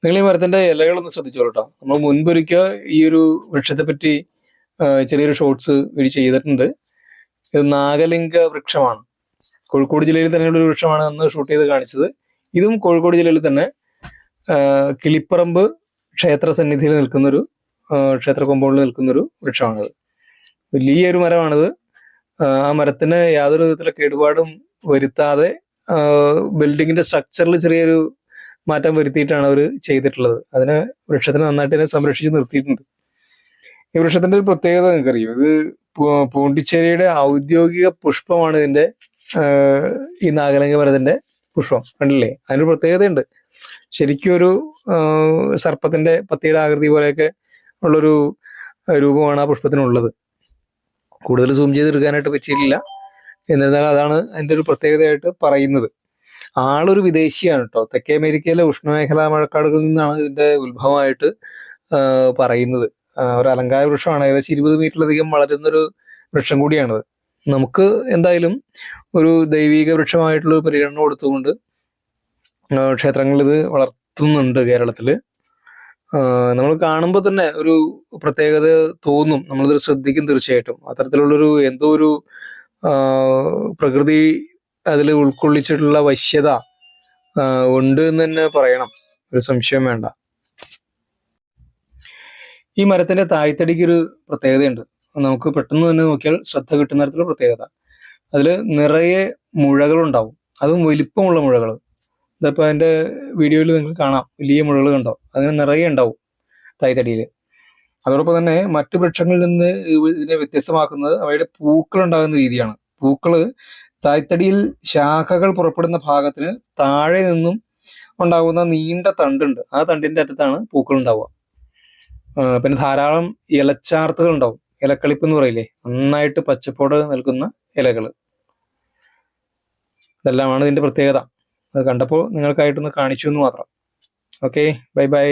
നിങ്ങൾ ഈ മരത്തിന്റെ ഇലകളൊന്ന് ശ്രദ്ധിച്ചോളൂ കേട്ടോ. നമ്മൾ മുൻപൊരിക്കൽ ഈ ഒരു വൃക്ഷത്തെ പറ്റി ചെറിയൊരു ഷോർട്സ് വഴി ചെയ്തിട്ടുണ്ട്. ഇത് നാഗലിംഗ വൃക്ഷമാണ്. കോഴിക്കോട് ജില്ലയിൽ തന്നെയുള്ള ഒരു വൃക്ഷമാണ് അന്ന് ഷൂട്ട് ചെയ്ത് കാണിച്ചത്. ഇതും കോഴിക്കോട് ജില്ലയിൽ തന്നെ കിളിപ്പറമ്പ് ക്ഷേത്ര സന്നിധിയിൽ നിൽക്കുന്നൊരു ക്ഷേത്ര കോമ്പൗണ്ടിൽ നിൽക്കുന്നൊരു വൃക്ഷമാണിത്. വലിയൊരു മരമാണിത്. ആ മരത്തിന് യാതൊരു വിധത്തിലുള്ള കേടുപാടും വരുത്താതെ ബിൽഡിങ്ങിന്റെ സ്ട്രക്ചറിൽ ചെറിയൊരു മാറ്റം വരുത്തിയിട്ടാണ് അവർ ചെയ്തിട്ടുള്ളത്. അതിനെ വൃക്ഷത്തിനെ നന്നായിട്ട് തന്നെ സംരക്ഷിച്ച് നിർത്തിയിട്ടുണ്ട്. ഈ വൃക്ഷത്തിന്റെ ഒരു പ്രത്യേകത നിങ്ങൾക്കറിയും. ഇത് പോണ്ടിച്ചേരിയുടെ ഔദ്യോഗിക പുഷ്പമാണ് ഇതിന്റെ ഈ നാഗലിംഗ മരത്തിന്റെ പുഷ്പം. കണ്ടില്ലേ? അതിനൊരു പ്രത്യേകതയുണ്ട്. ശരിക്കും ഒരു സർപ്പത്തിന്റെ പത്തിയുടെ ആകൃതി പോലെയൊക്കെ ഉള്ളൊരു രൂപമാണ് ആ പുഷ്പത്തിനുള്ളത്. കൂടുതൽ സൂം ചെയ്തെടുക്കാനായിട്ട് പറ്റിയിട്ടില്ല. എന്നിരുന്നാലും അതാണ് അതിന്റെ ഒരു പ്രത്യേകതയായിട്ട് പറയുന്നത്. ആളൊരു വിദേശിയാണ് കേട്ടോ. തെക്കേ അമേരിക്കയിലെ ഉഷ്ണമേഖലാ മഴക്കാടുകളിൽ നിന്നാണ് ഇതിന്റെ ഉത്ഭവമായിട്ട് പറയുന്നത്. ഒരു അലങ്കാര വൃക്ഷമാണ്. ഏകദേശം 20 മീറ്ററിലധികം വളരുന്നൊരു വൃക്ഷം കൂടിയാണിത്. നമുക്ക് എന്തായാലും ഒരു ദൈവിക വൃക്ഷമായിട്ടുള്ള ഒരു പരിഗണന കൊടുത്തുകൊണ്ട് ക്ഷേത്രങ്ങളിൽ ഇത് വളർത്തുന്നുണ്ട് കേരളത്തില്. നമ്മൾ കാണുമ്പോൾ തന്നെ ഒരു പ്രത്യേകത തോന്നും. നമ്മളിത് ശ്രദ്ധിക്കും തീർച്ചയായിട്ടും. അത്തരത്തിലുള്ളൊരു എന്തോ ഒരു പ്രകൃതി അതിൽ ഉൾക്കൊള്ളിച്ചിട്ടുള്ള വശ്യത ഉണ്ട് എന്ന് തന്നെ പറയണം. ഒരു സംശയം വേണ്ട. ഈ മരത്തിന്റെ തായ്തടിക്കൊരു പ്രത്യേകതയുണ്ട്. നമുക്ക് പെട്ടെന്ന് തന്നെ നോക്കിയാൽ ശ്രദ്ധ കിട്ടുന്ന തരത്തിലുള്ള പ്രത്യേകത. അതിൽ നിറയെ മുഴകളുണ്ടാവും. അതും വലിപ്പമുള്ള മുഴകൾ. ഇതിപ്പോ അതിന്റെ വീഡിയോയിൽ നിങ്ങൾക്ക് കാണാം. വലിയ മുഴകൾ കണ്ടോ? അതിന് നിറയെ ഉണ്ടാവും തായ്തടിയിൽ. അതോടൊപ്പം തന്നെ മറ്റു വൃക്ഷങ്ങളിൽ നിന്ന് ഇതിനെ വ്യത്യസ്തമാക്കുന്നത് അവയുടെ പൂക്കൾ ഉണ്ടാകുന്ന രീതിയാണ്. പൂക്കള് തായ്തടിയിൽ ശാഖകൾ പുറപ്പെടുന്ന ഭാഗത്തിന് താഴെ നിന്നും ഉണ്ടാകുന്ന നീണ്ട തണ്ടുണ്ട്. ആ തണ്ടിന്റെ അറ്റത്താണ് പൂക്കൾ ഉണ്ടാവുക. പിന്നെ ധാരാളം ഇലച്ചാർത്തുകൾ ഉണ്ടാവും. ഇലക്കളിപ്പ് എന്ന് പറയില്ലേ, നന്നായിട്ട് പച്ചപ്പോട് നിൽക്കുന്ന ഇലകൾ. ഇതെല്ലാമാണ് ഇതിന്റെ പ്രത്യേകത. അത് കണ്ടപ്പോൾ നിങ്ങൾക്കായിട്ടൊന്ന് കാണിച്ചു എന്ന് മാത്രം. Okay, bye bye.